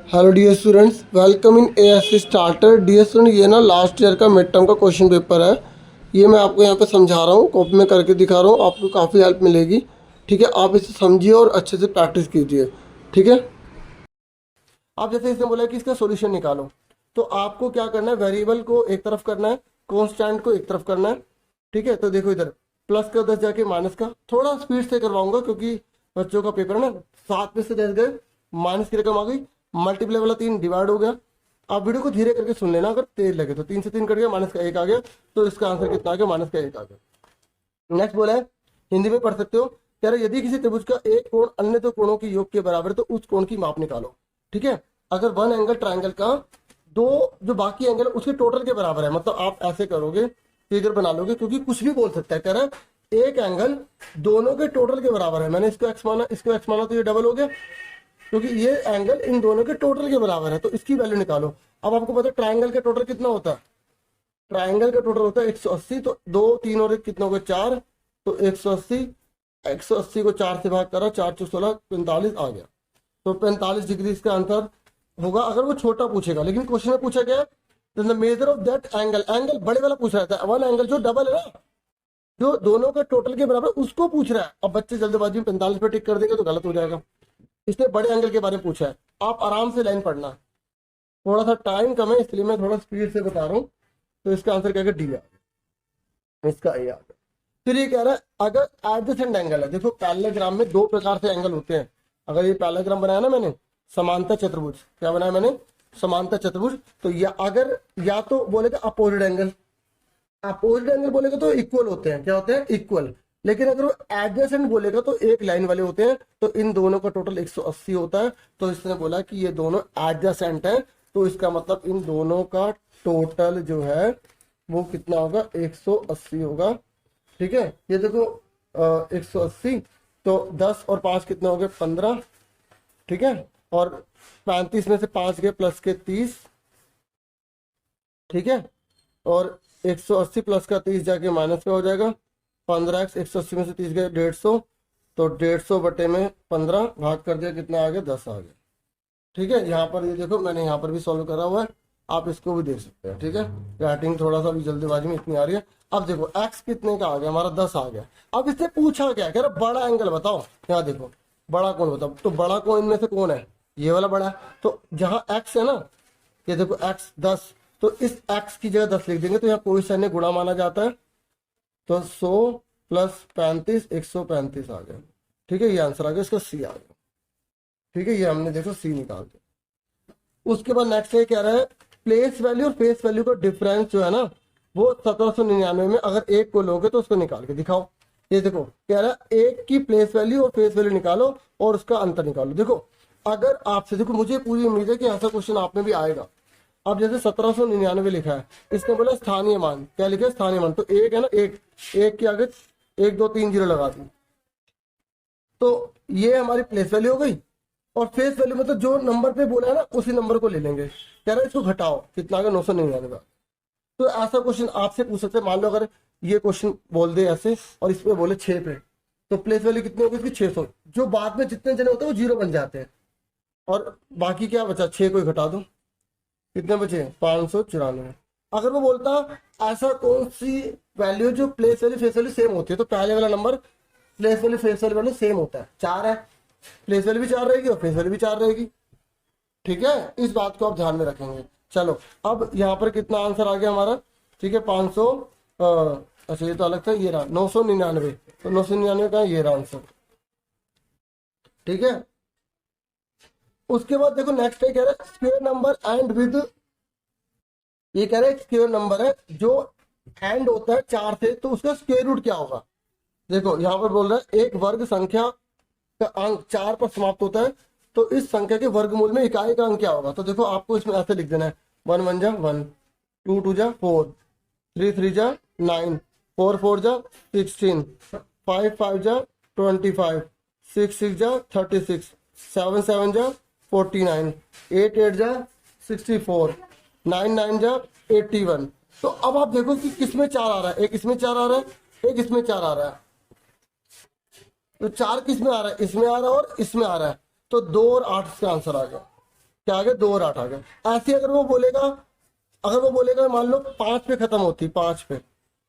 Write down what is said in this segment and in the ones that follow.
Hello dear students, welcome in ASC starter. Dear student, ये ना last year का mid term का question paper है। ये मैं आपको यहाँ पे समझा रहा हूँ, कॉपी में करके दिखा रहा हूँ, आपको काफ़ी हेल्प मिलेगी। ठीक है, आप इसे समझिए और अच्छे से प्रैक्टिस कीजिए। ठीक है, आप जैसे इसने बोला कि इसका सॉल्यूशन निकालो, तो आपको क्या करना है, वेरिएबल को एक तरफ करना है, कांस्टेंट को एक तरफ करना है। ठीक है, तो देखो इधर प्लस का 10 जाके माइनस का, थोड़ा स्पीड से करवाऊंगा क्योंकि बच्चों का पेपर है ना। 7 में से 10 गए, माइनस की रकम आ गई, मल्टीप्लाई वाला 3 डिवाइड हो गया। आप वीडियो को धीरे करके सुन लेना, अगर तेज लगे तो 3 से 3 कट गया, माइनस का 1 आ गया, तो इसका आंसर कितना आ गया, माइनस का 1 आ गया। नेक्स्ट बोला है, हिंदी में पढ़ सकते हो, कह रहे यदि किसी त्रिभुज का एक कोण अन्य दो कोणों के योग के बराबर है तो उस कोण की माप निकालो। ठीक है, अगर वन एंगल ट्रायंगल का दो जो बाकी एंगल उसके टोटल के बराबर है, मतलब आप ऐसे करोगे, फिगर बना लोगे, क्योंकि कुछ भी बोल सकता है। कह रहा है एक एंगल दोनों के टोटल के बराबर है, मैंने इसको एक्स माना, इसको एक्स माना, तो ये डबल हो गया, क्योंकि ये एंगल इन दोनों के टोटल के बराबर है, तो इसकी वैल्यू निकालो। अब आपको पता है ट्रायंगल का टोटल कितना होता है, ट्रायंगल का टोटल होता है 180, तो 2 3 और 1 कितना हो गया 4, तो 180, 180 को 4 से भाग करा, 4 4 16 45 आ गया, तो 45 डिग्री इसका आंसर होगा, अगर वो छोटा पूछेगा। लेकिन क्वेश्चन में पूछा गया the measure of that angle, angle बड़े वाला पूछ रहा था, वन एंगल जो डबल है ना, जो दोनों के टोटल के बराबर उसको पूछ रहा है। अब बच्चे जल्दबाजी में 45 पे टिक कर देंगे तो गलत हो जाएगा, इसने बड़े एंगल के बारे में पूछा है। आप आराम से लाइन पढ़ना, थोड़ा सा टाइम कम है इसलिए मैं थोड़ा स्पीड से बता रहा हूँ। तो इसका आंसर क्या है, डी आ गया, इसका ए आ गया। फिर ये कह रहा है अगर एडजेसेंट एंगल है, देखो पैरेललोग्राम में दो प्रकार से एंगल होते हैं। अगर ये पैरेललोग्राम बनाया ना मैंने, समांतर चतुर्भुज, क्या बनाया मैंने, समांतर चतुर्भुज, तो या अगर या तो बोलेगा अपोजिट एंगल, अपोजिट एंगल बोलेगा तो इक्वल होते हैं, क्या होते हैं, इक्वल। लेकिन अगर वो एडजेसेंट बोलेगा तो एक लाइन वाले होते हैं, तो इन दोनों का टोटल 180 होता है। तो इसने बोला कि ये दोनों एडजेसेंट है, तो इसका मतलब इन दोनों का टोटल जो है वो कितना होगा, 180 होगा। ठीक है, ये देखो 180, तो 10 और 5 कितने हो गए, 15। ठीक है, और 35 में से 5 गए प्लस के 30। ठीक है, और 180 प्लस का 30 जाके माइनस का हो जाएगा, 15x, 180 में से 30 गए 150, तो 150 बटे में 15 भाग कर दिया, कितना आ गया, 10 आ गया। ठीक है, यहाँ पर ये देखो मैंने यहाँ पर भी सॉल्व करा हुआ है, आप इसको भी देख सकते हैं। ठीक है, राइटिंग थोड़ा सा भी जल्दीबाजी में इतनी आ रही है। अब देखो x कितने का आ गया, हमारा 10 आ गया। अब इससे पूछा क्या, कह रहा बड़ा एंगल बताओ, यहाँ देखो बड़ा कौन बताओ, तो बड़ा कौन इनमें से कौन है, ये वाला बड़ा है। तो जहाँ x है ना, ये देखो x 10, तो इस x की जगह 10 लिख देंगे, तो यहाँ कोई शून्य गुणा माना जाता है, तो 100 प्लस 35 135 आ गया। ठीक है, ये आंसर आ गया, इसका सी आ गया। ठीक है, ये हमने देखो सी निकाल दिया। उसके बाद नेक्स्ट है, कह रहा है प्लेस वैल्यू और फेस वैल्यू का डिफरेंस जो है ना, वो 1799 में अगर एक को लोगे तो उसको निकाल के दिखाओ। ये देखो कह रहा है एक की प्लेस वैल्यू और फेस वैल्यू निकालो और उसका अंतर निकालो। देखो अगर आपसे, देखो मुझे पूरी उम्मीद है कि ऐसा क्वेश्चन आप में भी आएगा। अब जैसे 1799 लिखा है, इसने बोला स्थानीय मान, क्या लिखा है, स्थानीय मान, तो एक है ना, एक के आगे 1 2 3 0 लगा दी, तो ये हमारी प्लेस वैल्यू हो गई। और फेस वैल्यू मतलब जो नंबर पे बोला है ना उसी नंबर को ले लेंगे। कह रहा है इसको घटाओ, कितना आ गया, 999। तो ऐसा क्वेश्चन आपसे पूछ सकते हैं, मान लो अगर ये क्वेश्चन बोल दे ऐसे और इस पे बोले 6 पे, तो प्लेस वैल्यू कितनी होगी इसकी, 600। जो बाद में जितने जने होते हैं वो 0 बन जाते हैं, और बाकी क्या बचा, 6 को ही घटा दो, कितने बचे, 594। अगर वो बोलता ऐसा कौन सी वैल्यू जो place value face value same होती है, तो पहले वाला number place value face value same होता है, 4 है, प्लेस वैल्यू भी 4 रहेगी और फेस वैल्यू भी 4 रहेगी। ठीक है, इस बात को आप ध्यान में रखेंगे। चलो अब यहाँ पर कितना आंसर आ गया हमारा, ठीक है 500, अच्छा ये तो अलग था, ये रहा 999, तो 999 का ये रहा आंसर। ठीक है, उसके बाद देखो नेक्स्ट है, कह रहा है स्क्वायर नंबर एंड विद, ये कह रहा है स्क्वायर नंबर है जो एंड होता है 4 से, तो उसका स्क्वायर रूट क्या होगा। देखो यहाँ पर बोल रहा है एक वर्ग संख्या का अंक 4 पर समाप्त होता है, तो इस संख्या के वर्गमूल में इकाई का अंक क्या होगा। तो देखो आपको इसमें ऐसे लिख देना है, 1 1 जा 1, 2 2 जा 4, 3 3 जा 9, 4 4 जा 16, 5 5 जा 25, 6 6 जा 36, 7 7 जा 49, 8 8 जा 64, 9 9 जा 81। तो अब आप देखो कि किसमें 4 आ रहा है, एक इसमें 4 आ रहा है, एक इसमें 4 आ रहा है, तो 4 किस में आ रहा है, इसमें आ रहा है और इसमें आ रहा है, तो 2 और 8 का आंसर आ गया। क्या आ गया, 2 और 8 आ गया। ऐसे अगर वो बोलेगा मान लो 5 पे खत्म होती, 5 पे,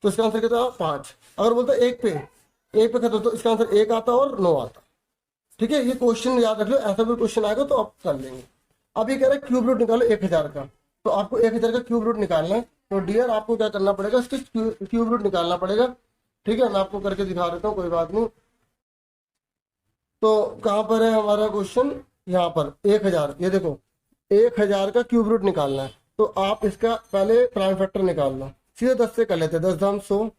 तो इसका आंसर कितना, 5। अगर बोलता 1 पे खत्म, तो इसका आंसर 1 आता और 9 आता। ठीक है, ये क्वेश्चन याद रख लो, ऐसा कोई क्वेश्चन आएगा तो आप कर लेंगे। अब ये कह रहा है क्यूब रूट निकालो 1000 का, तो आपको 1000 का क्यूब रूट निकालना है। तो डियर आपको क्या करना पड़ेगा, इसके क्यूब रूट निकालना पड़ेगा। ठीक है, मैं आपको करके दिखा देता हूँ, कोई बात नहीं। तो कहाँ पर है हमारा क्वेश्चन, यहाँ पर 1000, ये देखो 1000 का क्यूब रूट निकालना है। तो आप इसका पहले प्राइम फैक्टर निकाल लो, सीधे 10 से कर लेते हैं, 10 धाम 100,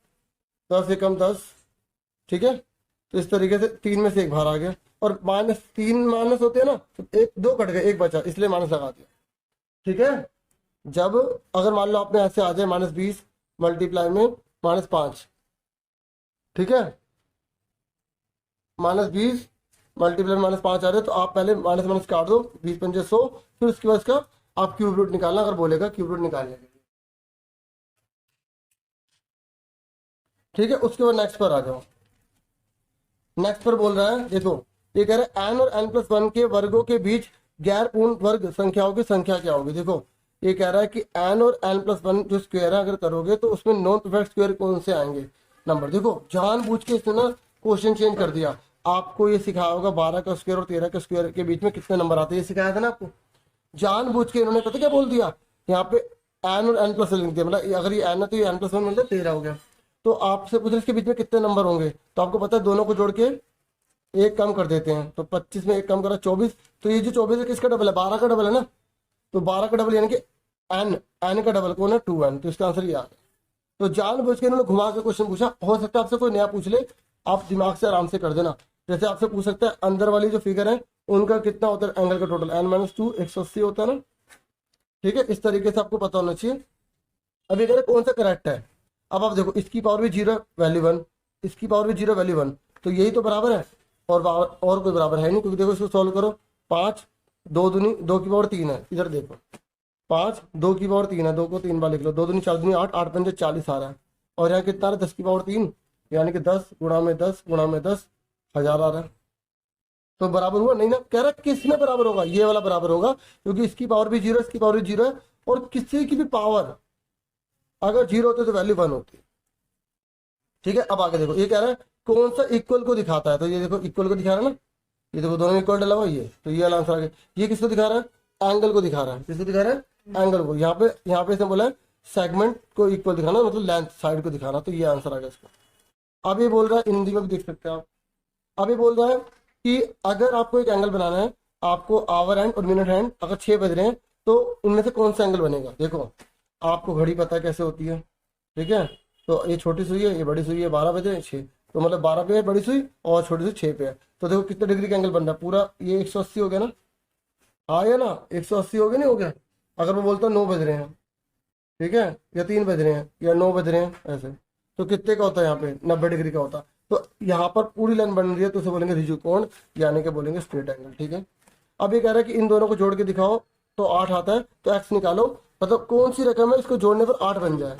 10 एकम 10। ठीक है, तो इस तरीके से 3 में से 1 बाहर आ गया, और -3 माइनस होते हैं ना, तो 1 2 कट गए, 1 बचा, इसलिए माइनस लगा दिया। ठीक है, जब अगर मान लो आपने ऐसे आ जाए -20 मल्टीप्लाई में -5, ठीक है, -20 मल्टीप्लाई में -5 आ रहे, तो आप पहले माइनस माइनस काट दो, 20 पंजे 100, फिर उसके बाद इसका आप क्यूब रूट निकालना, अगर बोलेगा क्यूब रूट निकालने के लिए। ठीक है, उसके बाद नेक्स्ट पर आ जाओ। नेक्स्ट पर बोल रहा है, देखो ये कह रहा है n और n+1 के वर्गों के बीच गैर पूर्ण वर्ग संख्याओं की संख्या क्या होगी। देखो ये कह रहा है कि n और n+1 जो स्क्वायर है अगर करोगे तो उसमें नॉन परफेक्ट स्क्वायर कौन से आएंगे नंबर। देखो जानबूझ के इसने ना क्वेश्चन चेंज कर दिया। आपको ये सिखाया होगा 12 का स्क्वायर और 13 का स्क्वायर के बीच में कितने नंबर आते हैं, ये सिखाया था ना आपको। जानबूझ के इन्होंने पता क्या बोल दिया, यहाँ पे n और n+1 लिख दिया, मतलब अगर ये n है तो ये n+1 मिलता है, 13 हो गया। तो आपसे पूछ रहे इसके बीच में कितने नंबर होंगे, तो आपको पता है दोनों को जोड़ के 1 कम कर देते हैं, तो 25 में 1 कम करा 24। तो ये जो 24 है किसका डबल है, 12 का डबल है ना, तो 12 का डबल यानी कि n का डबल कौन है, 2n। तो इसका आंसर ये आ गया। तो जानबूझ के इन्होंने घुमा के क्वेश्चन पूछा। हो सकता है आपसे कोई नया पूछ ले, आप दिमाग से आराम से कर देना। जैसे आपसे पूछ सकता है अंदर वाली जो फिगर है उनका कितना होता है एंगल का टोटल, n-2 180 होता है ना। ठीक है, इस तरीके से आपको पता होना चाहिए। अब ये कह रहे कौन सा करेक्ट है। अब आप देखो इसकी पावर भी 0 वैल्यू 1, इसकी पावर भी 0 वैल्यू 1, तो यही तो बराबर है, और कोई बराबर है नहीं, क्योंकि देखो इसको सॉल्व करो। 5 2 दूनी 2 की पावर 3 है, इधर देखो 5 2 की पावर 3 है, 2 को 3 बार लिख लो, 2 दूनी 4 दूनी 8, 8 पंजे 40 आ रहा है। और यहाँ कितना आ रहा है 10 की पावर 3, यानी कि 10 गुणा में 10 गुणा में 10 1000 आ रहा है। तो बराबर हुआ नहीं ना, कह रहा किस में बराबर होगा, ये वाला बराबर होगा, क्योंकि इसकी पावर भी 0 इसकी पावर भी 0 है, और किसी की भी पावर अगर 0 होती तो वैल्यू 1 होती। ठीक है, अब आगे देखो ये कह रहा है कौन सा इक्वल को दिखाता है, तो ये देखो इक्वल को दिखा रहा है ना, ये देखो दोनों इक्वल डला हुआ ये, तो ये वाला आंसर आ गया। ये किसको दिखा रहा है, एंगल को दिखा रहा है। किसको दिखा रहा है, एंगल को। यहाँ पे इसने बोला है सेगमेंट को इक्वल दिखाना, मतलब लेंथ साइड को दिखाना, तो ये आंसर आ गया इसका। अब ये बोल रहा है हिंदी में भी देख सकते हैं आप। अब ये बोल रहा है कि अगर आपको एक एंगल बनाना है, आपको आवर हैंड और मिनट हैंड अगर 6 बज रहे हैं, तो इनमें से कौन सा एंगल बनेगा। देखो आपको घड़ी पता है कैसे होती है, ठीक है, तो ये छोटी सुई है, ये बड़ी सुई है, 12 बजे 6, तो मतलब 12 पे है बड़ी सुई और छोटी सुई 6 पे है, तो देखो कितने डिग्री का एंगल बन रहा है पूरा, ये 180 हो गया ना, हाँ या ना 180 हो गया, नहीं हो गया। अगर मैं बोलता हूँ 9 बज रहे हैं, ठीक है, या 3 बज रहे हैं या 9 बज रहे हैं ऐसे, तो कितने का होता है, यहाँ पे 90 डिग्री का होता। तो यहाँ पर पूरी लाइन बन रही है, तो उसे बोलेंगे रिजु कोण, यानी कि बोलेंगे स्ट्रेट एंगल। ठीक है, अब ये कह रहा है कि इन दोनों को जोड़ के दिखाओ, तो 8 आता है, तो x निकालो, मतलब कौन सी रकम है इसको जोड़ने पर 8 बन जाए।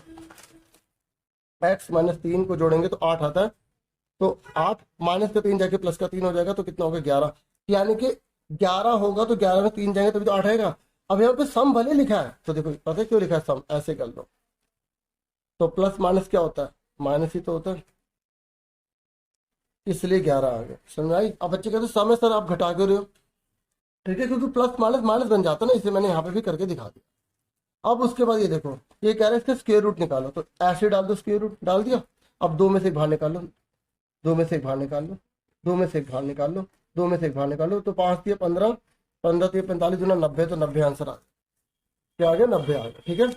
x -3 को जोड़ेंगे तो 8 आता है, तो 8 माइनस का 3 जाके प्लस का 3 हो जाएगा, तो कितना होगा 11, यानी कि 11 होगा, तो 11 में 3 जाएंगे तभी तो 8 आएगा। अब यहाँ पे सम भले लिखा है, तो देखो पता है क्यों लिखा है सम, ऐसे कर लो, तो प्लस माइनस क्या होता है, माइनस ही तो होता है, इसलिए 11 आ गया। समझ आई। अब बच्चे कहते सम है सर आप घटा क्यों रहे हो, ठीक है, क्योंकि प्लस माइनस माइनस बन जाता है ना, इसे मैंने यहाँ पे भी करके दिखा दिया। अब उसके बाद ये देखो ये कह रहा है इसका स्क्वायर रूट निकालो, तो ऐसे डाल दो, स्क्वायर रूट डाल दिया। अब 2 में से एक बाहर निकाल लो, 2 में से एक बाहर निकाल लो, 2 में से एक बाहर निकाल लो, 2 में से एक बाहर निकाल लो, तो 5 दिए 15, 15 दिए 45 गुना 90, तो 90 आंसर आ गया। क्या आ गया, 90 आ गया। ठीक है,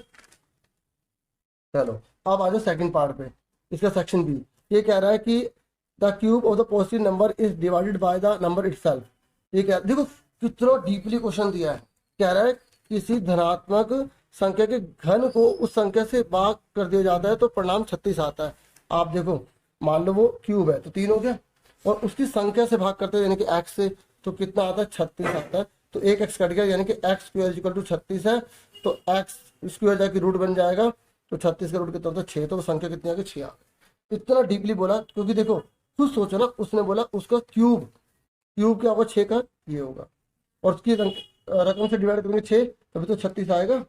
चलो अब आ जाओ सेकंड पार्ट पे, इसका सेक्शन बी। ये कह रहा है कि the cube of the positive number is divided by the number itself. ये कह देखो कितना डीपली क्वेश्चन दिया है। कह रहा है किसी धनात्मक संख्या के घन को उस संख्या से भाग कर दिया जाता है तो परिणाम 36 आता है। आप देखो मान लो वो क्यूब है तो 3 हो गया, और उसकी संख्या से भाग करते हैं यानी कि x से, तो कितना आता है 36 आता है। तो एक x कट गया, यानी कि x स्क्वायर इक्वल टू 36 है, तो x स्क्वायर जाके रूट बन जाएगा, तो 36 का रूट कितना होता है 6, तो वो संख्या कितनी आ गई 6 आ गई। इतना डीपली बोला, क्योंकि देखो खुद सोचो ना, उसने बोला उसका क्यूब क्या होगा 6 का, ये होगा, और उसकी रकम से डिवाइड करेंगे 6, तभी तो 36 आएगा।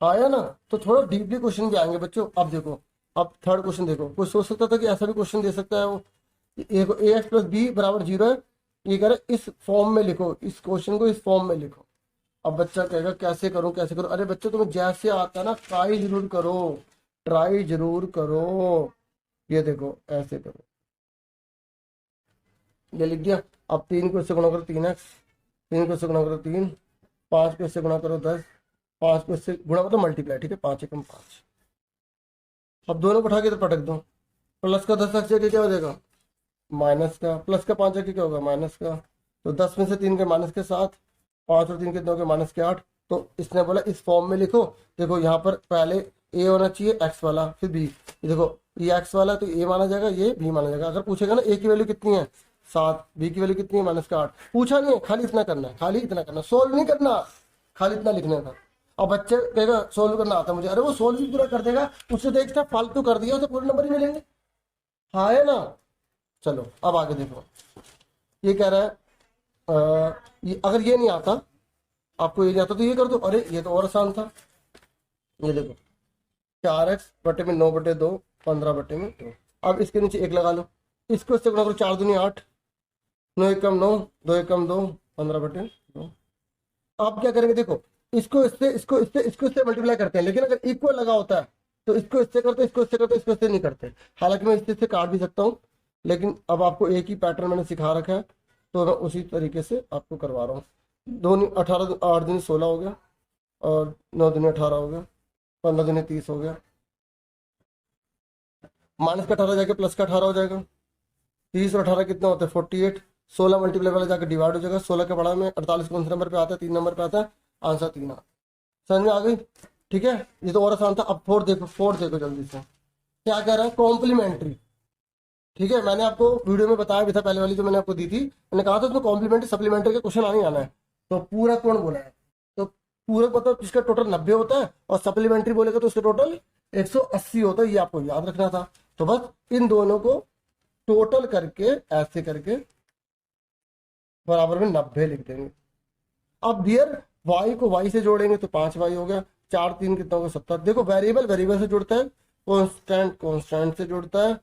आया ना। तो थोड़ा डीपली क्वेश्चन भी आएंगे बच्चों। अब देखो, अब थर्ड क्वेश्चन देखो, कोई सोच सकता था कि ऐसा भी क्वेश्चन दे सकता है वो। ए एक्स प्लस बी बराबर 0 है, ये कह रहा है इस फॉर्म में लिखो, इस क्वेश्चन को इस फॉर्म में लिखो। अब बच्चा कहेगा कैसे करूं कैसे करूं। अरे बच्चों तुम्हें जैसे आता है ना ट्राई जरूर करो, ट्राई जरूर करो। ये देखो ऐसे करो, ये लिख दिया। अब 3 को इससे गुणा करो 3x, 3 को इससे गुणा करो 3, 5 को इससे गुणा करो 10, 5 को इससे गुणा मतलब मल्टीप्लाई, ठीक है, 5 एकम 5। अब दोनों को उठा के तो पटक दो। प्लस का 10 जगह क्या हो जाएगा माइनस का, प्लस का 5 जगह क्या होगा माइनस का। तो 10 में से 3 के माइनस के 7, 5 और 3 के 2 के माइनस के 8। तो इसने बोला इस फॉर्म में लिखो। देखो यहाँ पर पहले ए होना चाहिए एक्स वाला, फिर बी। देखो ये एक्स वाला तो ए माना जाएगा, ये बी माना जाएगा। अगर पूछेगा ना ए की वैल्यू कितनी है 7, बी की वैल्यू कितनी है माइनस का 8, पूछा नहीं है, खाली इतना करना है, खाली इतना करना, सोल्व नहीं करना, खाली इतना लिखना था। अब बच्चे कहेगा सोल्व करना आता है मुझे, अरे वो सोल्व भी पूरा कर देगा, उससे तो एक्स्ट्रा फालतू कर दिया, उसे पूरे नंबर ही मिलेंगे। हाँ है ना। चलो अब आगे देखो, ये कह रहा है अगर ये नहीं आता, आपको ये नहीं आता तो ये कर दो। अरे ये तो और आसान था। ये देखो 4x बटे में 9 बटे 2, 15 बटे में 2। अब इसके नीचे 1 लगा लो, इसको इससे गुणा करो, 4 दूनी 8, 9 एकम 9, 2 एकम 2, 15 बटे 2। अब क्या करेंगे देखो, इसको इससे इसको इससे इसको इससे मल्टीप्लाई करते हैं, लेकिन अगर इक्वल लगा होता है तो इसको इससे करते, इसको इससे करते, इसको इससे नहीं करते। हालांकि मैं इससे काट भी सकता हूँ, लेकिन अब आपको एक ही पैटर्न मैंने सिखा रखा है तो मैं उसी तरीके से आपको करवा रहा हूँ। 2 18, 8 दिन 16 हो गया, और 9 दिन 18 हो गया, 15 दिन 30 हो गया। माइनस का 18 जाके प्लस का 18 हो जाएगा। 30 और 18 कितना होता है 48। 16 मल्टीप्लाई वाला जाकर डिवाइड हो जाएगा। 16 के बड़ा में 48 कौन से नंबर पे आता है 3 नंबर पे आता है, आंसर 3 आ। समझ में आ गई। ठीक है, ये तो और आसान था। अब फोर्थ देखो, फोर्थ देखो जल्दी से क्या कह रहा है, कॉम्प्लीमेंट्री। ठीक है, मैंने आपको वीडियो में बताया भी था, पहले वाली जो मैंने आपको दी थी, मैंने कहा था उसमें कॉम्प्लीमेंट्री सप्लीमेंट्री के क्वेश्चन आने आना है। तो पूरा कौन बोला है, तो पूरा मतलब इसका टोटल 90 होता है, और सप्लीमेंट्री बोलेगा तो उसका टोटल 180 होता है। ये आपको याद रखना था। तो बस इन दोनों को टोटल करके ऐसे करके बराबर में 90 लिख देंगे। अब डियर y को y से जोड़ेंगे तो 5y हो गया, 4 3 कितना होगा 70। देखो वेरिएबल वेरिएबल से जुड़ता है, कॉन्स्टेंट कॉन्स्टेंट से जुड़ता है।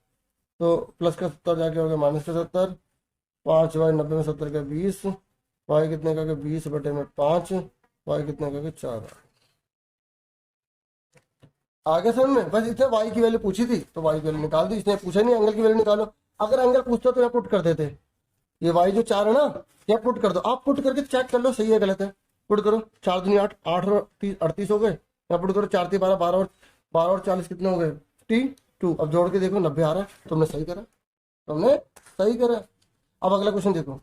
तो प्लस का 70 जाके हो गया माइनस का 70, 5y 90 में 70 का 20, y कितने का 20 बटे में 5, y कितने का 4। आगे समझ में, बस इतने y की वैल्यू पूछी थी तो y की वैल्यू निकाल दी। इसने पूछा नहीं एंगल की वैल्यू निकालो, अगर एंगल पूछता तो यहाँ पुट कर देते। ये y जो 4 है ना, यहाँ पुट कर दो। आप पुट करके चेक कर लो सही है गलत है। पुट करो, 4 दूनी 8, 8 और 30 38 हो गए। यहाँ पुट करो, 4 3 12, 12 और 40 कितने हो गए 52। अब जोड़ के देखो 90 आ रहा है। तुमने सही करा, तुमने सही करा। अब अगला क्वेश्चन देखो।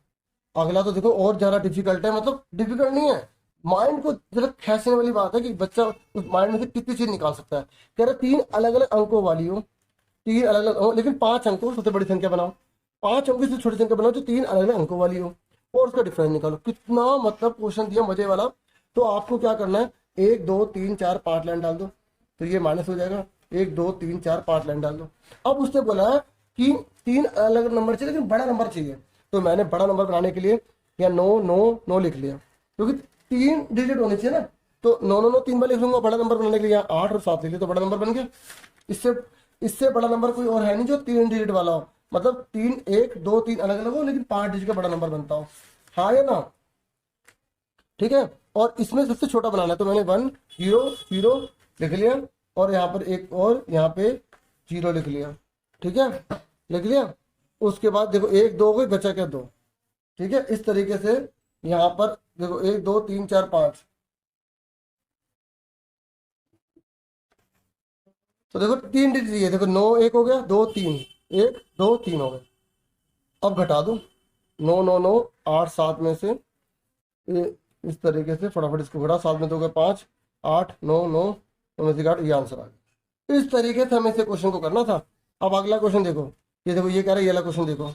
अगला तो देखो और ज्यादा डिफिकल्ट है, मतलब डिफिकल्ट नहीं है, माइंड को जरा खेचने वाली बात है कि बच्चा उस माइंड में से कितनी चीज निकाल सकता है। कह रहा 3 अलग अलग अंकों वाली हो, 3 अलग अलग हो, लेकिन 5 अंकों सबसे बड़ी संख्या बनाओ, 5 अंकों से छोटी संख्या बनाओ जो 3 अलग अलग अंकों वाली हो, और उसका डिफरेंस निकालो। कितना मतलब क्वेश्चन दिया मजे वाला। तो आपको क्या करना है, 1 2 3 4 5 लाइन डाल दो, तो ये माइनस हो जाएगा। 1 2 3 4 5 लाइन डाल दो। अब उसने बोला है कि 3 अलग अलग नंबर चाहिए, लेकिन बड़ा नंबर चाहिए। तो मैंने बड़ा नंबर बनाने के लिए या 9 9 9 लिख लिया, क्योंकि 3 डिजिट होने चाहिए ना। तो 9 9 9 3 बार लिख लूंगा। बड़ा नंबर बनाने के लिए 8 और 7 लिख लिया, तो बड़ा नंबर बन गया। इससे बड़ा नंबर कोई और है नहीं जो 3 डिजिट वाला हो, मतलब 3 1 2 3 अलग अलग हो, लेकिन 5 डिजिट का बड़ा नंबर बनता हो। हाँ या ना। ठीक है, और इसमें सबसे छोटा बनाना है, तो मैंने 1 0 0 लिख लिया, और यहाँ पर एक और यहाँ पे 0 लिख लिया। ठीक है, लिख लिया। उसके बाद देखो 1 2 को बचा क्या 2। ठीक है, इस तरीके से यहाँ पर देखो 1 2 3 4 5। तो देखो 3 डिजिट ये देखो 9 1 हो गया, 2 3 1 2 3 हो गए। अब घटा दो 9 9 9 8 7 में से इस तरीके से फटाफट इसको घटा। 7 में 2 गए 5, 8 9 9 में से 8, ये आंसर आ गया। इस तरीके से हमें इसे क्वेश्चन को करना था। अब अगला क्वेश्चन देखो, ये देखो ये कह रहा है, ये वाला क्वेश्चन देखो।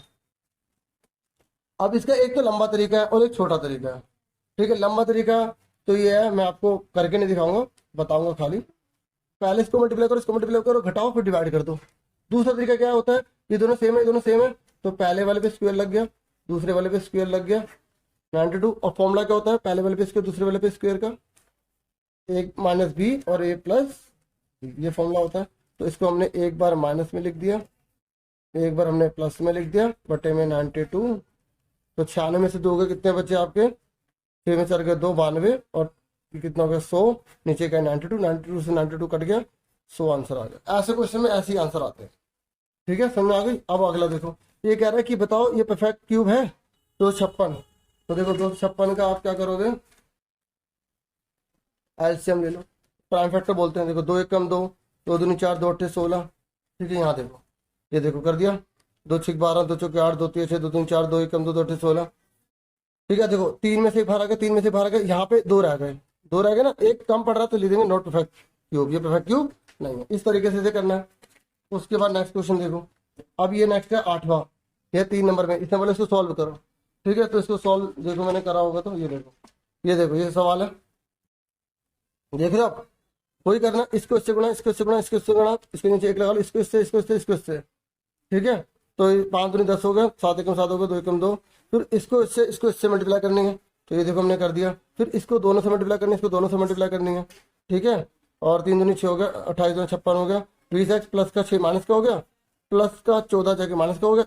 अब इसका एक तो लंबा तरीका है और एक छोटा तरीका है। ठीक है, लंबा तरीका तो ये है, मैं आपको करके नहीं दिखाऊंगा, बताऊंगा खाली। पहले इसको मल्टीप्लाई करो, इसको मल्टीप्लाई करो, घटाओ, फिर डिवाइड कर दो। दूसरा तरीका क्या होता है, ये दोनों सेम है, ये दोनों सेम है, तो पहले वाले पे स्क्वायर लग गया, दूसरे वाले पे स्क्वायर लग गया, 92। और फॉर्मूला क्या होता है, पहले वाले पे स्क्वायर दूसरे वाले पे स्क्वायर का, a माइनस बी और a प्लस, ये फॉर्मूला होता है। तो इसको हमने एक बार माइनस में लिख दिया, एक बार हमने प्लस में लिख दिया, बटे में 92। तो 96 में से 2 के कितने बचे आपके, 6 में 4 गए 2, 92, और कितना हो गया 100, नीचे का 92, 92 से 92 कट गया, 100 आंसर आ गया। ऐसे क्वेश्चन में ऐसे ही आंसर आते हैं। ठीक है, समझ में आ गई। अब अगला देखो, ये कह रहा है कि बताओ ये परफेक्ट क्यूब है 256। तो देखो 256 का आप क्या करोगे, एलसीएम ले लो, प्राइम फैक्टर बोलते हैं। देखो 2 1 कम 2, 2 दूनी 4, 2 8 16। ठीक है, यहाँ देखो, ये देखो कर दिया, 2 6 12, 2 4 8, 2 3 6, 2 3 4, 2 1 कम 2, 2 8 16। ठीक है, देखो 3 में से एक बाहर आ गया, 3 में से बाहर आ गया, यहाँ पे 2 रह गए, 2 रह गए ना, एक कम पड़ रहा तो लिख देंगे नॉट परफेक्ट क्यूब, ये परफेक्ट क्यूब नहीं है। इस तरीके से करना है। उसके बाद नेक्स्ट क्वेश्चन देखो, अब ये नेक्स्ट है 8वां, ये 3 नंबर में, इसमें बोले इसको सॉल्व करो। ठीक है, तो इसको सॉल्व देखो मैंने करा होगा, तो ये देखो, ये देखो ये सवाल है, देख रहे हो आप, वही करना, इसको इससे गुणा, इसको इससे गुणा, इसको इससे गुणा, इसके नीचे एक लगा लो, इसको इससे, इसको इससे, इसको इससे। ठीक है, तो 5 दूनी 10 हो गया, 7 एकम 7 हो गया, 2 एकम 2, फिर इसको इससे मल्टीप्लाई करनी है। तो ये देखो हमने कर दिया, फिर इसको दोनों से मल्टीप्लाई करनी है, इसको दोनों से मल्टीप्लाई करनी है। ठीक है, और 3 दूनी 6 हो गया, 28 दूनी 56 हो गया, 20x प्लस का 6 माइनस का हो गया, प्लस का 14 जाके माइनस का हो गया,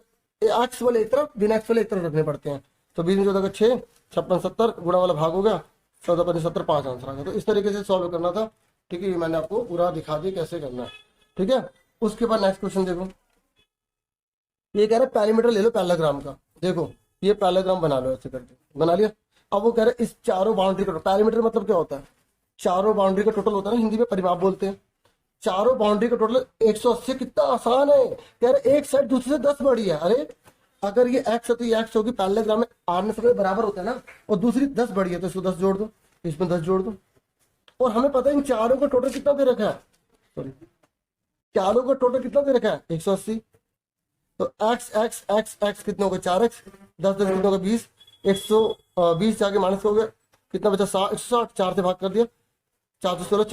एक्स वाले एक तरफ, बिना एक्स वाले एक तरफ रखने पड़ते हैं। तो 20 में 14 का 6, 56 70, गुणा वाला भाग हो गया, 14 5 70, 5 आंसर आ गया। तो इस तरीके से सॉल्व करना था। ठीक है, ये मैंने आपको पूरा दिखा दिया कैसे करना है। ठीक है, उसके बाद नेक्स्ट क्वेश्चन देखो, ये कह रहा है पैरामीटर ले लो पैरेललोग्राम का। देखो ये पैरेललोग्राम बना लो, ऐसे करके बना लिया। अब वो कह रहे हैं इस चारों बाउंड्री का, पैरामीटर मतलब क्या होता है, चारों बाउंड्री का टोटल होता है ना, हिंदी में परिमाप बोलते हैं। चारों बाउंड्री का टोटल 180, कितना आसान है। कह रहे एक साइड दूसरे से 10 बड़ी है। अरे अगर ये एक्स है तो ये एक्स होगी, पैरेललोग्राम में आमने सामने बराबर होता है ना, और दूसरी 10 बड़ी है तो इसको 10 जोड़ दो, इसमें 10 जोड़ दो। और हमें पता है इन चारों का टोटल कितना दे रखा है, सॉरी चारों का टोटल कितना दे रखा है 180। तो एक्स एक्स एक्स एक्स कितना होगा 4x, 10 10 कितना होगा 20, 120 जाके माइनस हो गया, कितना बचा 160, 4 से भाग कर दिया, 4 से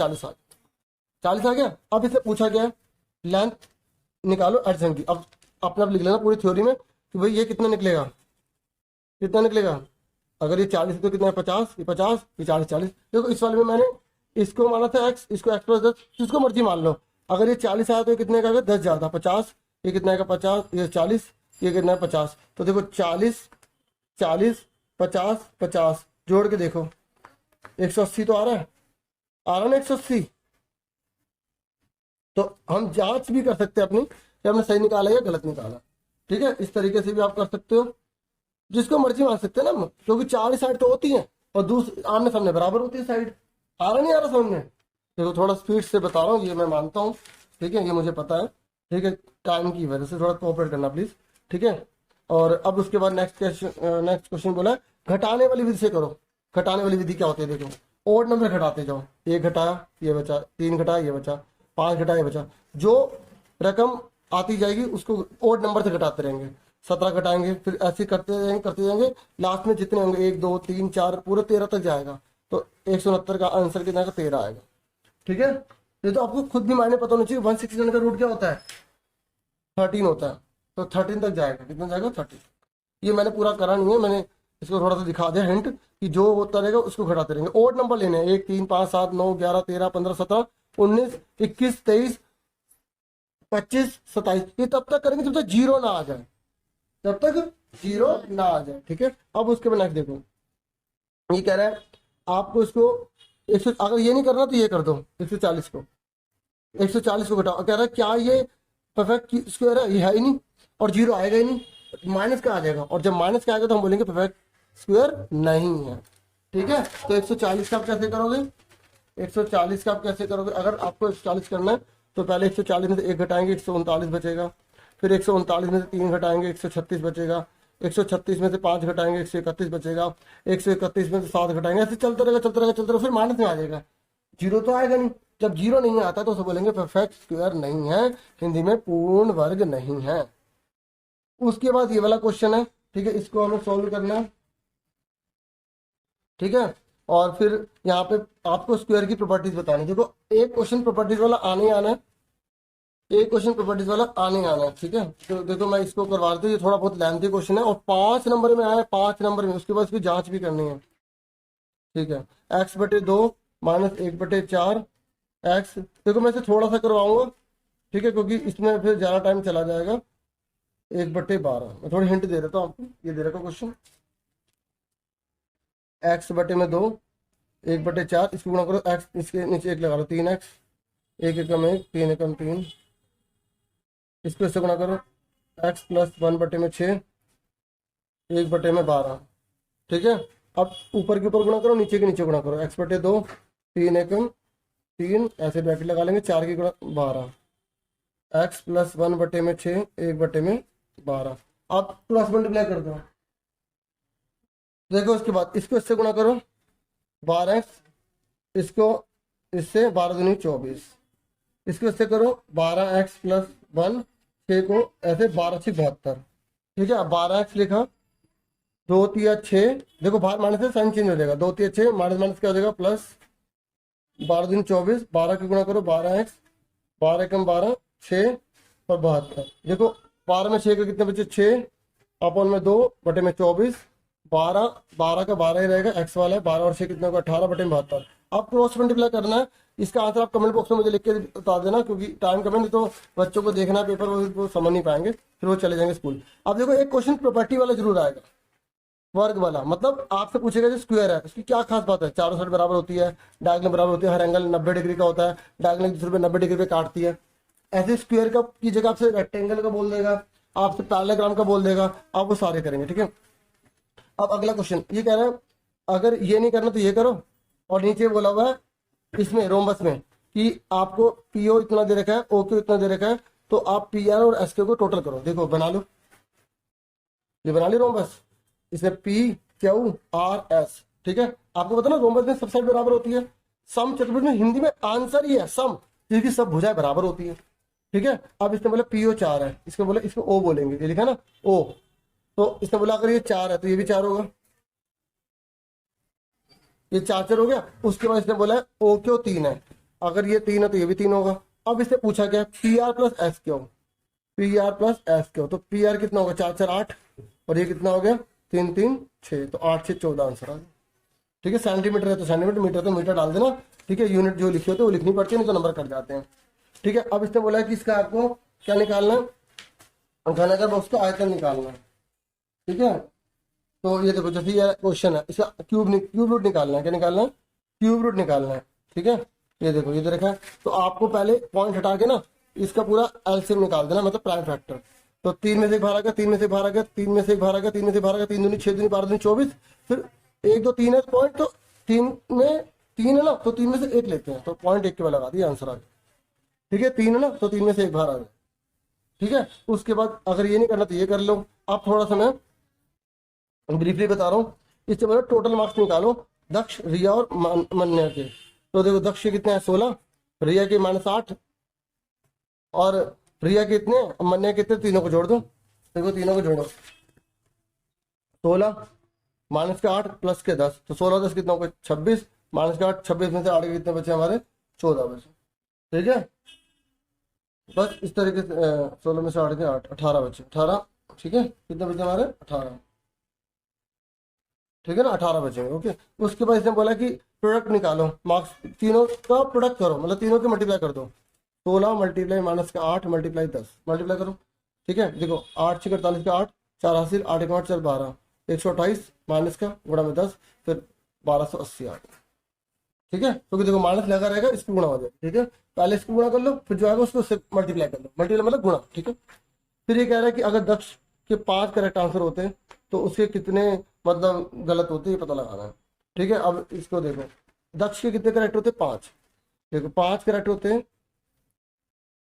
40 आ गया। अब इससे पूछा गया लेंथ निकालो एडजसेंट की। अब अपना लिख लेना पूरी थ्योरी में कि भाई ये कितना निकलेगा, कितना निकलेगा। अगर ये 40 है तो कितना है 50, ये 50, ये 40 40। देखो इस वाले में मैंने इसको माना था x, इसको x प्लस 10, जिसको मर्जी मान लो। अगर ये 40 आया तो ये कितने का आएगा 10 ज्यादा 50, ये कितना आएगा 50, ये 40, ये कितना है 50। तो देखो 40 40 50 50 जोड़ के देखो 180 तो आ रहा है, आ रहा ना 180। तो हम जांच भी कर सकते हैं अपनी कि हमने सही निकाला या गलत निकाला। ठीक है, इस तरीके से भी आप कर सकते हो, जिसको मर्जी मान सकते हैं ना, क्योंकि 4 साइड तो होती है और दूसरी आमने सामने बराबर होती है साइड। आ रहा नहीं आ रहा सामने, देखो थोड़ा स्पीड से बता रहा हूँ, ये मैं मानता हूँ। ठीक है, ये मुझे पता है। ठीक है, टाइम की वजह से थोड़ा कोऑपरेट करना प्लीज। ठीक है, और अब उसके बाद नेक्स्ट क्वेश्चन बोला घटाने वाली विधि से करो। घटाने वाली विधि क्या होती है, देखो ओड नंबर घटाते जाओ, 1 घटाया ये बचा, 3 घटाया ये बचा, 5 घटाया ये बचा। जो रकम आती जाएगी उसको ओड नंबर से घटाते रहेंगे, 17 घटाएंगे, फिर ऐसे करते जाएंगे, लास्ट में जितने होंगे 1 2 3 4 पूरे 13 तक जाएगा। तो 169 का आंसर कितना का 13 आएगा। ठीक है, ये तो आपको खुद भी मायने पता होना चाहिए। 169 का रूट क्या होता है 13 होता है, तो 13 तक जाएगा, कितना जाएगा 30। ये मैंने पूरा करा नहीं है, मैंने इसको थोड़ा सा दिखा दिया हिंट कि जो होता रहेगा उसको घटाते रहेंगे। ओड नंबर लेने हैं 1 3 5 7 9 11 13 15 17 19 21 23 25 27। ये तब तक करेंगे जब तक जीरो ना आ जाए, जब तक जीरो ना आ जाए। ठीक है, अब उसके बाद नेक्स्ट देखो, ये कह रहा है आपको इसको 100, अगर ये नहीं करना तो ये कर दो 140 को, 140 को घटाओ। कह रहा है क्या ये परफेक्ट स्क्वायर है, ये है ही नहीं, और जीरो आएगा ही नहीं, माइनस का आ जाएगा, और जब माइनस का आएगा तो हम बोलेंगे परफेक्ट स्क्वायर नहीं है। ठीक है, तो 140 का आप कैसे करोगे, 140 का आप कैसे करोगे। अगर आपको 140 करना है तो पहले 140 में से 1 घटाएंगे 139 बचेगा, फिर 139 में से 3 घटाएंगे 136 बचेगा, 136 में से 5 घटाएंगे 131 बचेगा, 131 में से 7 घटाएंगे, ऐसे चलता रहेगा चलता रहेगा चलता रहेगा, फिर माइनस में आ जाएगा, जीरो तो आएगा नहीं। जब जीरो नहीं आता तो उसे बोलेंगे परफेक्ट स्क्वायर नहीं है, हिंदी में पूर्ण वर्ग नहीं है। उसके बाद ये वाला क्वेश्चन है। ठीक है, इसको हमें सॉल्व करना है। ठीक है, और फिर यहाँ पे आपको स्क्वायर की प्रॉपर्टीज बतानी। देखो एक क्वेश्चन प्रॉपर्टीज वाला आने ही आना है, एक क्वेश्चन प्रॉपर्टीज वाला आने आना है, ठीक है। तो देखो मैं इसको करवा देता हूँ, ये थोड़ा बहुत लेंथी क्वेश्चन है और 5 नंबर में आया है, 5 नंबर में, उसके बाद इसकी जांच भी करनी है, ठीक है। x/2 माइनस 1/4 एक्स, देखो मैं इसे थोड़ा सा करवाऊंगा, ठीक है, क्योंकि इसमें फिर ज्यादा टाइम चला जाएगा। 1/12 मैं थोड़ी हिंट दे देता हूँ आपको, ये दे रखा क्वेश्चन, x/2 1/4, इसको गुणा करो, x इसके नीचे 1 लगा लो, 3x, 1 एकम 1, 3 एकम 3, इसको इससे गुणा करो, x प्लस 1/6, 1/12, ठीक है। अब ऊपर के ऊपर गुणा करो, नीचे के नीचे गुणा करो, x/2 3 एकम 3, ऐसे ब्रैकेट लगा लेंगे, 4 की गुणा 12, x प्लस 1/6, 1/12, आप प्लस मल्टीप्लाई कर दो। देखो उसके बाद इसको इससे गुणा करो, 12x, इसको इससे 12×2 = 24, इसको इससे करो 12x प्लस 1, 6 को ऐसे 12×6 = 72, ठीक है। अब 12x लिखा, 2×3 = 6, देखो बाहर माइनस से साइन चेंज हो जाएगा, 2×3 = 6, माइनस माइनस क्या हो जाएगा प्लस, 12×24, 12 की गुणा करो, 12x, 12 एकम 12, 6 और 72, देखो 12 में 6 के कितने बचे, 6 अपॉन में 2/24, 12, 12 का 12 ही रहेगा, एक्स वाला है, 12 और 6 कितना होगा, 18/72। अब क्रॉस मल्टीप्लाई करना है, इसका आंसर आप कमेंट बॉक्स में मुझे लिख के बता देना, क्योंकि टाइम कमेंट, नहीं तो बच्चों को देखना है पेपर, वो समझ नहीं पाएंगे, फिर वो चले जाएंगे स्कूल। अब देखो एक क्वेश्चन प्रॉपर्टी वाला जरूर आएगा, वर्ग वाला, मतलब आपसे पूछेगा जो स्क्वायर है उसकी क्या खास बात है, चारों साइड बराबर होती है, डायगोनल बराबर होती है, हर एंगल 90 डिग्री का होता है, डायगोनल दूसरे पे 90 डिग्री पे काटती है। ऐसे स्क्वायर का की जगह आपसे रेक्टेंगल का बोल देगा, आपसे पैरेललोग्राम का बोल देगा, आप वो सारे करेंगे, ठीक है। अब अगला क्वेश्चन ये कह रहा है, अगर ये नहीं करना तो ये करो, और नीचे बोला हुआ है इसमें रोमबस में कि आपको पीओ इतना दे रखा है, ओक्यू इतना दे रखा है, तो आप पीआर और एसक्यू को टोटल करो। देखो बना लो, ये बना ली रोमबस, इसमें PQRS, ठीक है। आपको पता ना रोमबस में सब साइड बराबर होती है, सम चतुर्भुज में हिंदी में आंसर ही है सम, जिसकी सब भुजाएं बराबर होती है, ठीक है। अब इसने बोला PO 4 है, इसको बोला, इसको O बोलेंगे, ये लिखा ना O, तो इसने बोला अगर ये 4 है तो ये भी 4 होगा, ये 4 हो गया। उसके बाद इसने बोला OQ 3 है, अगर ये 3 है तो ये भी 3 होगा। अब इससे पूछा गया PR plus SQ, PR plus SQ, तो PR कितना होगा, 4×4 = 8, और ये कितना हो गया, 3×3 = 6, तो 8×6 = 14 आंसर आ गया, ठीक है। सेंटीमीटर है तो सेंटीमीटर, मीटर तो मीटर डाल देना, ठीक है। यूनिट जो लिखी होती है वो लिखनी पड़ती है, नहीं तो नंबर कट जाते हैं, ठीक है। अब इसने बोला कि इसका आपको क्या निकालना है, घनाकार बॉक्स का आयतन निकालना है, ठीक है। तो ये देखो जैसे ये क्वेश्चन है, इसका क्यूब रूट निकालना है, क्या निकालना है, क्यूब रूट निकालना है, ठीक है। ये देखो ये दे रखा है, तो आपको पहले पॉइंट हटा के ना इसका पूरा एलसीएम निकाल देना, मतलब प्राइम फैक्टर। तो 3 में से 1 बाहर आ गया, 3 में से 1 बाहर आ गया, 3 में से 1 बाहर आ गया, 3 में से 1 बाहर आ गया, 3 दूनी 6, दूनी 12, दूनी 24, फिर 1 2 3 है पॉइंट, तो 3 में 3 है ना, तो 3 में से 1 लेते हैं, तो पॉइंट 1 के बाद लगा दिया, आंसर आ गया, ठीक है। 3 है ना, तो 3 में से 1 बाहर आ गया, ठीक है। उसके बाद अगर ये नहीं करना तो ये कर लो। अब थोड़ा सा मैं ब्रीफली बता रहा हूँ, इससे बोला टोटल मार्क्स निकालो दक्ष, रिया और मन्या के। तो देखो दक्ष के कितने हैं, 16, रिया के -8, और रिया के इतने, मन्या के कितने, तीनों को जोड़ दो, देखो तीनों को जोड़ो, 16 -8 प्लस के 10, तो 16 10 कितना होगा, 26, -8 26 में से 8 के कितने बचे हमारे, 14 बचे, ठीक है। बस इस तरीके से 16 में से 8 के 8, 18 बचे, 18, ठीक है। कितने बचे हमारे, 18, ठीक है ना, 18 बचेंगे, ओके। उसके बाद इसने बोला कि प्रोडक्ट निकालो, मार्क्स तीनों का प्रोडक्ट करो, मतलब तीनों के मल्टीप्लाई कर दो, 16 मल्टीप्लाई -8 मल्टीप्लाई 10, मल्टीप्लाई करो, ठीक है। देखो 8 6 48 का 8, 4 हासिल, 8 1 8 4 12, 128 माइनस का गुणा में 10, फिर 1280 आ गया, ठीक है। क्योंकि देखो माइनस लगा रहेगा, इसको गुणा हो जाएगा, ठीक है। पहले इसको गुणा कर लो, फिर जो आएगा उसको मल्टीप्लाई कर लो, मल्टीप्लाई मतलब गुणा, ठीक है। फिर ये कह रहा है कि अगर दक्ष के 5 करेक्ट आंसर होते हैं तो उसके कितने मतलब गलत होते हैं, ये पता लगाना है, ठीक है। अब इसको देखो, दक्ष के कितने करेक्ट होते हैं, 5, देखो 5 करेक्ट होते हैं,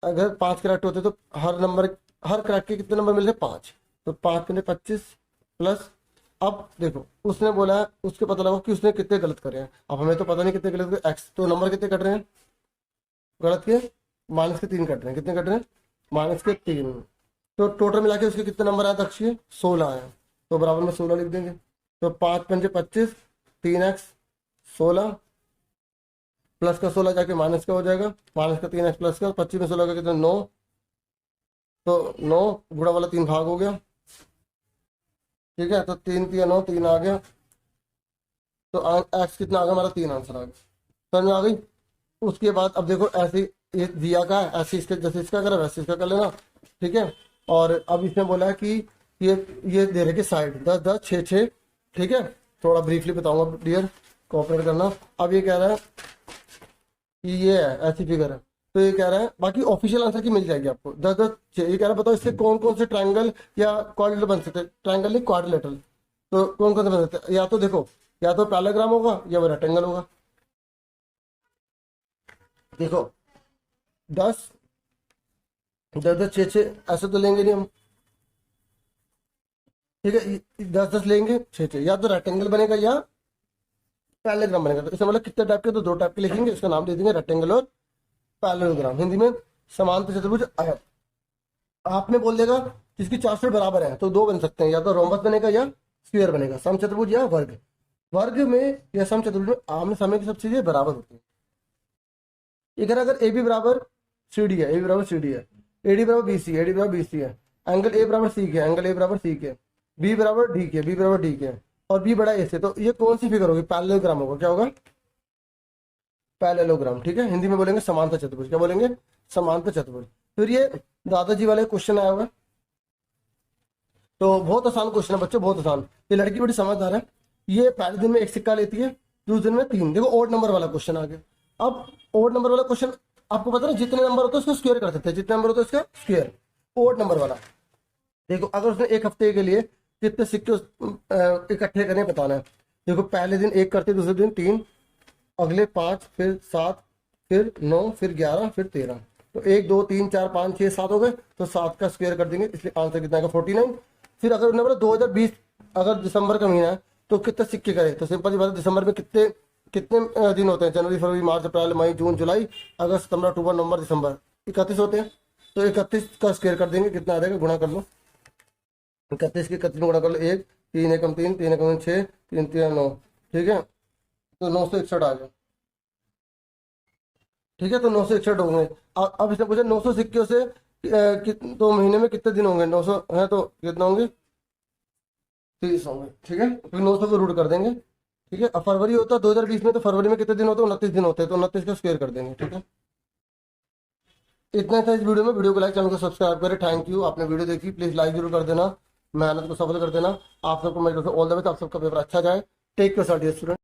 अगर 5 करेक्ट होते तो हर नंबर, हर करेक्ट के कितने नंबर मिल रहे, 5, तो 5 के 25 प्लस, अब देखो उसने बोला है उसके पता लगाओ कि उसने कितने गलत करे हैं, अब हमें तो पता नहीं कितने गलत करे, एक्स तो नंबर कितने कट रहे हैं गलत के, -3 कट रहे हैं, कितने कट रहे हैं, -3, तो टोटल मिला के उसके कितने नंबर आए दक्ष के, 16 आए, तो बराबर में 16 लिख देंगे, तो 5 पंजे 25, 3x 16 प्लस का 16 जाके माइनस का हो जाएगा, माइनस का 3x प्लस का, 25 में 16 का कितना 9, तो 9 गुणा वाला 3 भाग हो गया, ठीक है। तो 3 3 9, 3 आ गया। तो एक्स कितना आ गया हमारा, 3 आंसर आ गया, समझ में आ गई। उसके बाद अब देखो ऐसे ये दिया का है, ऐसे इसके जैसे इसका करा वैसे इसका कर लेना, ठीक है। और अब इसने बोला है कि ये दे रहे कि साइड 10 10 6 6, ठीक है। थोड़ा ब्रीफली बताऊंगा डियर, कोऑपरेट करना। अब ये कह रहा है कि ये है ऐसी फिगर है, तो ये कह रहा है बाकी ऑफिशियल आंसर की मिल जाएगी आपको 10 10 6। ये कह रहा है बताओ इससे कौन कौन से ट्रायंगल या क्वाड्रिलेटरल बन सकते हैं, ट्रायंगल नहीं क्वाड्रिलेटरल, तो कौन कौन से बन सकते हैं। या तो देखो, या तो पैराग्राम होगा या वो रेक्टेंगल होगा। देखो 10 10 10 6 6 ऐसे तो लेंगे नहीं हम, ठीक है। 10 10 लेंगे 6 6, या तो रेक्टेंगल बनेगा या पैरेललोग्राम बनेगा। तो इसका मतलब कितने टाइप के, तो 2 टाइप के लिखेंगे, इसका नाम दे देंगे रेक्टेंगल और पैरेललोग्राम। हिंदी में समांतर चतुर्भुज आयत। आपने बोल देगा जिसकी 4 साइड बराबर है तो 2 बन सकते हैं, या तो रोम्बस बनेगा या स्क्वायर बनेगा, समचतुर्भुज या वर्ग। वर्ग में या समचतुर्भुज में आमने सामने की सब चीजें बराबर होती है। इधर अगर ए बी बराबर सी डी है, ए बी बराबर सी डी है, ए डी बराबर बी सी, ए डी बराबर बी सी है, एंगल ए बराबर सी के, एंगल ए बराबर सी के, बी बराबर डी के, बी बराबर डी के, और बी बड़ा ए से, तो ये कौन सी फिगर होगी, पैरेललोग्राम होगा। क्या होगा, पैरेललोग्राम, ठीक है। हिंदी में बोलेंगे समांतर चतुर्भुज। क्या बोलेंगे, समांतर चतुर्भुज। फिर ये दादाजी वाले क्वेश्चन आया होगा, तो बहुत आसान क्वेश्चन है बच्चों, बहुत आसान। ये लड़की बड़ी समझदार है। ये पहले दिन में 1 सिक्का लेती है, दूसरे दिन में 3। देखो ओड नंबर वाला क्वेश्चन आ गया। अब ओड नंबर वाला क्वेश्चन आपको पता है जितने नंबर होते हैं उसको स्क्वायर कर सकते हैं, जितने नंबर होते हैं उसका स्क्वायर। ओड नंबर वाला देखो, अगर उसने 1 हफ्ते के लिए कितने सिक्के इकट्ठे करने बताना है। देखो पहले दिन 1 करते, दूसरे दिन 3, अगले 5, फिर 7, फिर 9, फिर 11, फिर 13। तो 1 2 3 4 5 6 7 हो गए, तो 7 का स्क्वायर कर देंगे, इसलिए आंसर कितना आएगा 49। फिर अगर उन्होंने बोला 2020 अगर दिसंबर का महीना है तो कितने सिक्के करे, तो सिंपल सी बात है, दिसंबर में कितने कितने दिन होते हैं, जनवरी फरवरी मार्च अप्रैल मई जून जुलाई अगस्त सितंबर अक्टूबर नवंबर दिसंबर, 31 होते हैं। तो 31 का स्क्वायर कर देंगे, कितना आ जाएगा, गुणा कर लो 31 के 31 में गुणा कर लो, 1 3 एकम 3 3 एकम 6 3 3 9, ठीक है। तो 961 आ गया, ठीक है। तो 961 होंगे। अब इसने पूछा 900 सिक्कों से तो महीने में कितने दिन होंगे, 900 है तो कितने होंगे, 30 होंगे, ठीक है। फिर 900 को रूट कर देंगे, ठीक है। अब फरवरी होता है 2020 में, तो फरवरी में कितने दिन होते हैं, 29 दिन होते हैं, तो 29 का स्क्वायर कर देंगे, ठीक है। इतना था इस वीडियो में। वीडियो को लाइक, चैनल को सब्सक्राइब करें। थैंक यू, आपने वीडियो देखी, प्लीज लाइक जरूर कर देना, मेहनत को सफल कर देना। आप सबको मेरे ऑल द बेस्ट, आप सबका पेपर अच्छा जाए। Take care student.